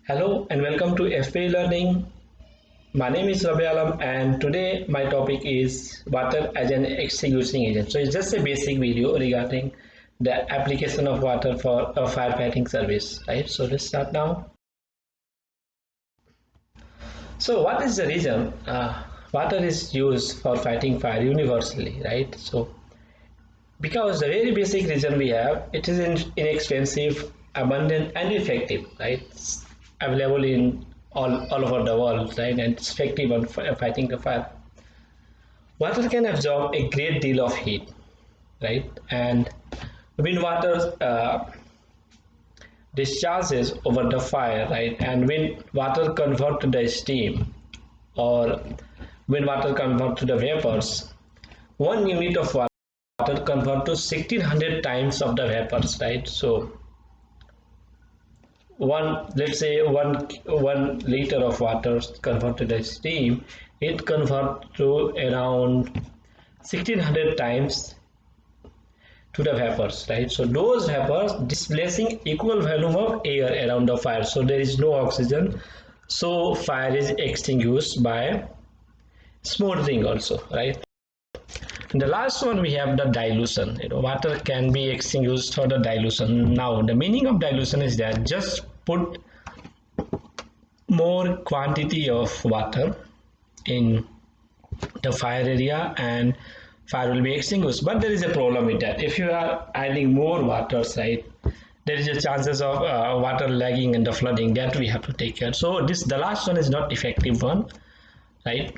Hello and welcome to FA Learning. My name is Rabi Alam and today my topic is water as an extinguishing agent. So it's just a basic video regarding the application of water for a firefighting service, right? So let's start now. So what is the reason water is used for fighting fire universally, right? So because the very basic reason we have, it is inexpensive, abundant and effective, right? It's available in all over the world, right? And it's effective on fighting the fire. Water can absorb a great deal of heat, right? And when water discharges over the fire, right? And when water convert to the steam or when water convert to the vapors, 1 unit of water convert to 1600 times of the vapors, right? So let's say one liter of water converted to steam, it converts to around 1600 times to the vapors, right? So those vapors displacing equal volume of air around the fire, so there is no oxygen, so fire is extinguished by smoldering also, right? And the last one we have the dilution. Water can be extinguished for the dilution. Now the meaning of dilution is that just put more quantity of water in the fire area and fire will be extinguished. But there is a problem with that. If you are adding more water, right, there is a chances of water lagging and the flooding, that we have to take care. So the last one is not effective one, right?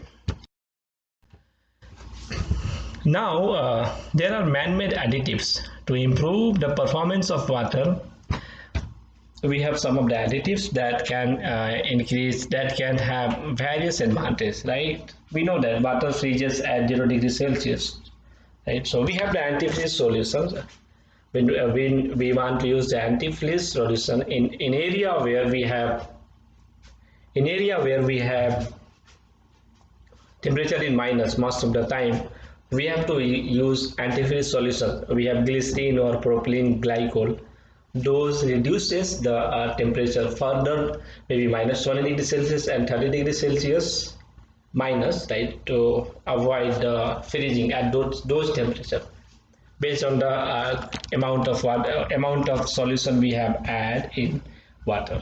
Now there are man-made additives to improve the performance of water. We have some of the additives that can that can have various advantages, right? We know that water freezes at 0 degrees Celsius, right? So we have the antifreeze solutions. When we want to use the antifreeze solution in area where we have temperature in minus most of the time, we have to use antifreeze solution. We have glycerin or propylene glycol. Those reduces the temperature further, maybe minus 20 degrees Celsius and 30 degrees Celsius minus, right, to avoid the freezing at those temperatures based on the amount of solution we have add in water.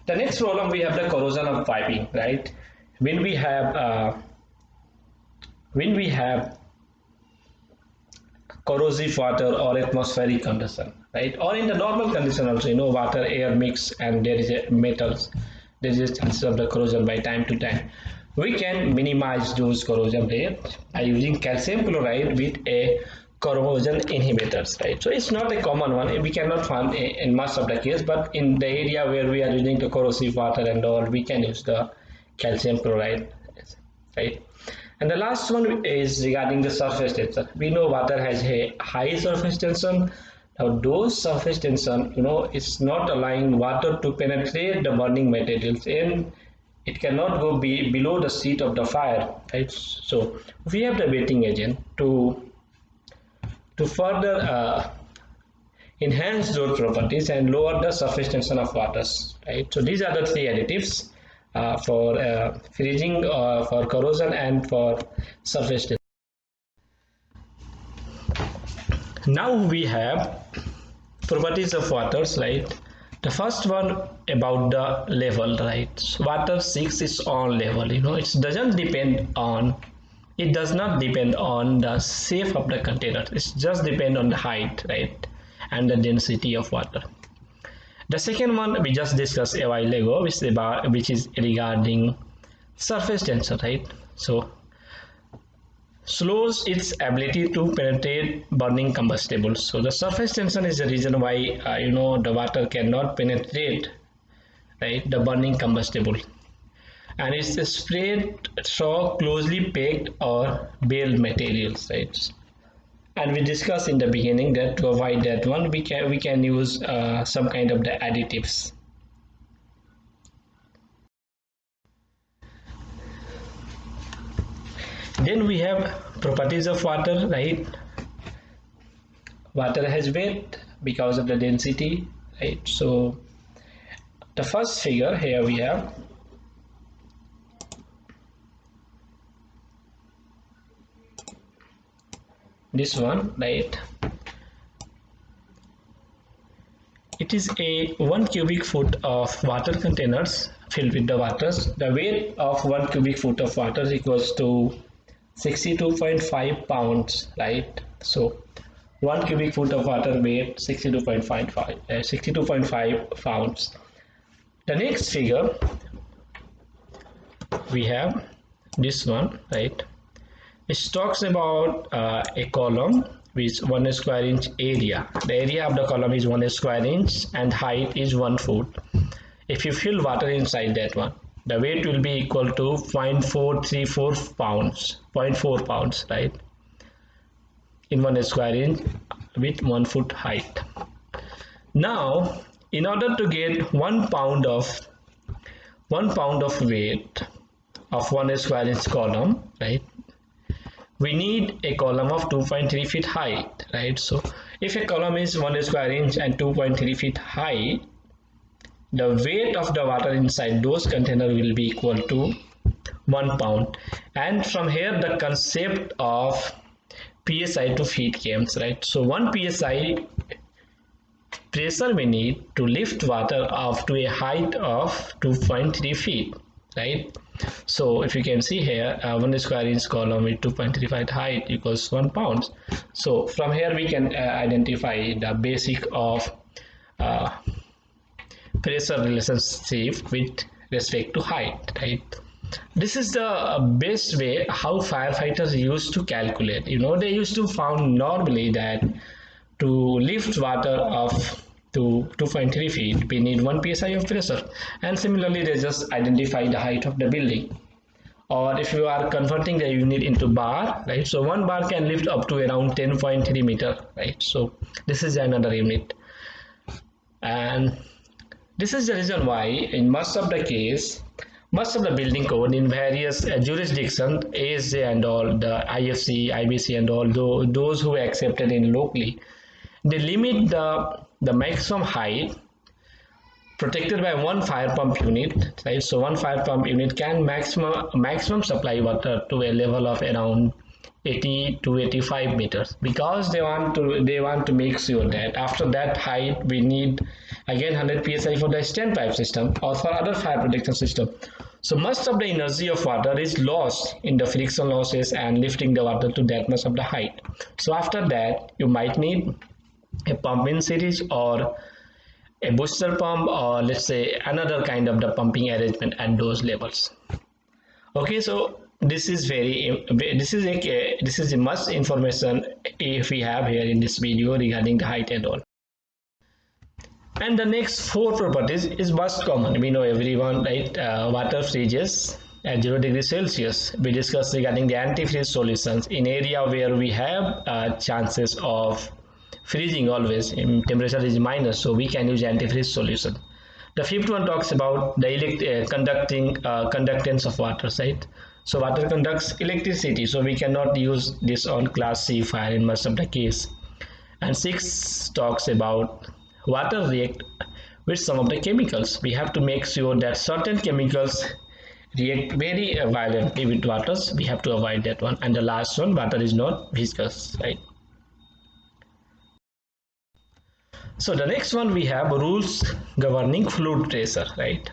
The next problem, we have the corrosion of piping, right? When we have corrosive water or atmospheric condition, right, or in the normal condition also, water air mix and there is a metals, there is a chance of the corrosion by time to time. We can minimize those corrosion rate by using calcium chloride with a corrosion inhibitors, right? So it's not a common one, we cannot find in most of the case, but in the area where we are using the corrosive water and all, we can use the calcium chloride, right? And the last one is regarding the surface tension. We know water has a high surface tension. Now those surface tension, it's not allowing water to penetrate the burning materials, and it cannot go below the seat of the fire, right? So we have the wetting agent to further enhance those properties and lower the surface tension of waters, right? So these are the three additives for freezing, for corrosion and for surface tension. Now we have properties of waters, right? The first one about the level, right? Water seeks its own level. It does not depend on the shape of the container. It just depend on the height, right, and the density of water. The second one we just discussed a while ago, which is regarding surface tension, right? So slows its ability to penetrate burning combustibles. So the surface tension is the reason why the water cannot penetrate, right, the burning combustible, and it's spread through closely packed or baled materials, right? And we discussed in the beginning that to avoid that one, we can use some kind of the additives. Then we have properties of water, right? Water has weight because of the density, right? So The first figure here we have this one, right? It is a 1 cubic foot of water containers filled with the waters. The weight of 1 cubic foot of water equals to 62.5 pounds, right? So 1 cubic foot of water weight 62.5 pounds. The next figure we have this one, right? It talks about a column with 1 square inch area. The area of the column is 1 square inch and height is 1 foot. If you fill water inside that one, the weight will be equal to 0.434 pounds, 0.4 pounds, right? In 1 square inch with 1 foot height. Now, in order to get 1 pound of weight of 1 square inch column, right? We need a column of 2.3 feet height, right? So if a column is 1 square inch and 2.3 feet high, the weight of the water inside those containers will be equal to 1 pound. And from here the concept of psi to feet comes, right? So 1 psi pressure we need to lift water up to a height of 2.3 feet, right? So if you can see here, 1 square inch column with 2.35 height equals 1 pound. So from here we can identify the basic of pressure relationship with respect to height, right? This is the best way how firefighters used to calculate. They used to found normally that to lift water up to 2.3 feet, we need 1 psi of pressure. And similarly, they just identify the height of the building. Or if you are converting the unit into bar, right? So 1 bar can lift up to around 10.3 meter, right? So this is another unit. And this is the reason why in most of the building code in various jurisdictions, ASJ and all, the IFC, IBC and all, those who are accepted in locally, they limit the maximum height protected by 1 fire pump unit, right? So 1 fire pump unit can maximum supply water to a level of around 80 to 85 meters, because they want to make sure that after that height we need again 100 psi for the standpipe system or for other fire protection system. So most of the energy of water is lost in the friction losses and lifting the water to that much of the height. So after that you might need a pump in series or a booster pump, or let's say another kind of the pumping arrangement at those levels. Okay, so this is much information if we have here in this video regarding the height and all. And the next 4 properties is most common. We know everyone, right? Water freezes at 0 degrees Celsius. We discussed regarding the antifreeze solutions in area where we have chances of freezing always. Temperature is minus, so we can use antifreeze solution. The 5th one talks about the conductance of water, right? So water conducts electricity, so we cannot use this on class C fire in most of the case. And 6 talks about water react with some of the chemicals. We have to make sure that certain chemicals react very violently with waters. We have to avoid that one. And the last one, water is not viscous, right? So the next one we have rules governing fluid pressure, right?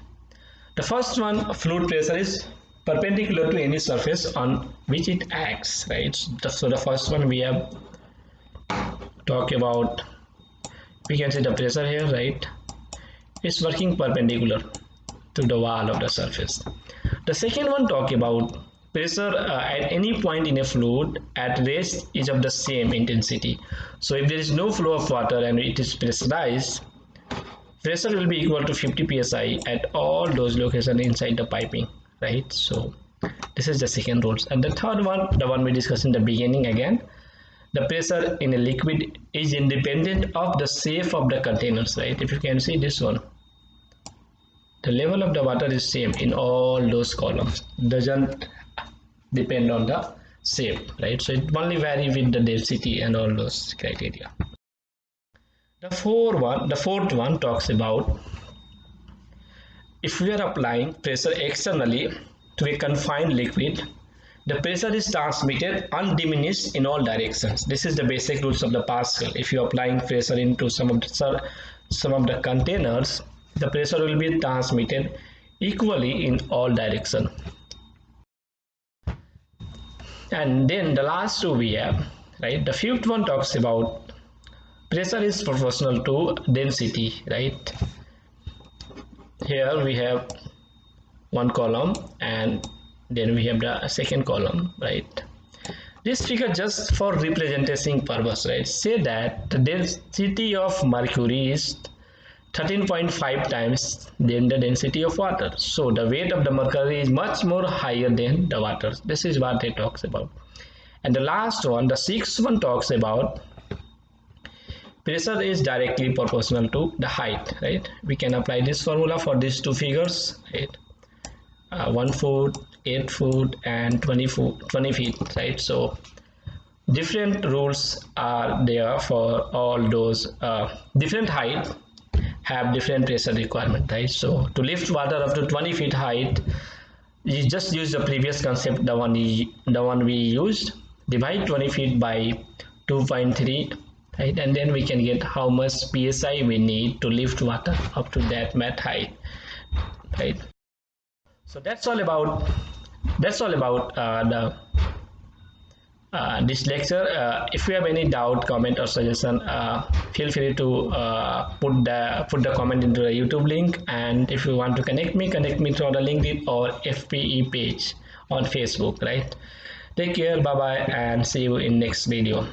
The first one, fluid pressure is perpendicular to any surface on which it acts, right? So the first one we have talk about, we can see the pressure here, right? It's working perpendicular to the wall of the surface. The second one talk about pressure at any point in a fluid at rest is of the same intensity. So if there is no flow of water and it is pressurized, pressure will be equal to 50 psi at all those locations inside the piping, right? So this is the second rule. And the third one, the one we discussed in the beginning again, the pressure in a liquid is independent of the shape of the containers, right? If you can see this one, the level of the water is same in all those columns, doesn't depend on the shape, right? So it only vary with the density and all those criteria. The fourth one talks about if we are applying pressure externally to a confined liquid, the pressure is transmitted undiminished in all directions. This is the basic rules of the Pascal. If you are applying pressure into some of the containers, the pressure will be transmitted equally in all directions. And then the last two we have, right? The fifth one talks about pressure is proportional to density, right? Here we have one column and then we have the second column, right? This figure just for representation purpose, right? Say that the density of mercury is 13.5 times than the density of water. So the weight of the mercury is much more higher than the water. This is what it talks about. And the last one, the sixth one, talks about pressure is directly proportional to the height, right? We can apply this formula for these two figures, right? 1 foot, 8 foot and 20 feet, right? So different rules are there for all those. Different height have different pressure requirement, right? So to lift water up to 20 feet height, you just use the previous concept, the one we used, divide 20 feet by 2.3, right? And then we can get how much psi we need to lift water up to that mat height, right? So that's all about this lecture. If you have any doubt, comment or suggestion, feel free to put the comment into the YouTube link. And if you want to connect me through the LinkedIn or FPE page on Facebook, right? Take care, bye bye, and see you in next video.